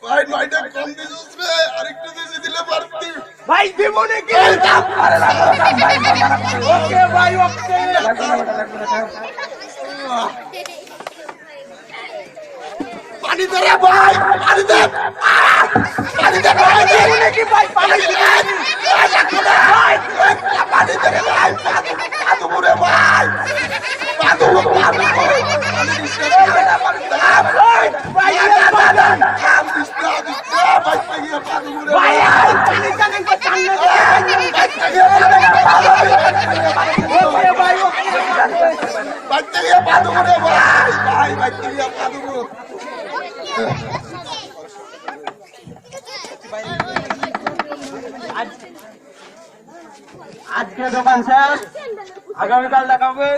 ভাই ভাইটা কম দিছিস রে, আরেকটু বেশি দিলে পারতি। ভাই দিব নাকি? ওকে ভাই ওকে। পানি দে রে ভাই, পানি দে, পানি দে ভাই, দিব নাকি ভাই? পানি দিব নাকি? ভাই পানি দে রে ভাই, পাদু রে ভাই, পাদু পানি দিস রে ভাই, ভাই ভাই পানি টানেন তো টান না। ওকে ভাই ওকে। আজকে দোকান শেষ, আগামীকাল দেখাবে।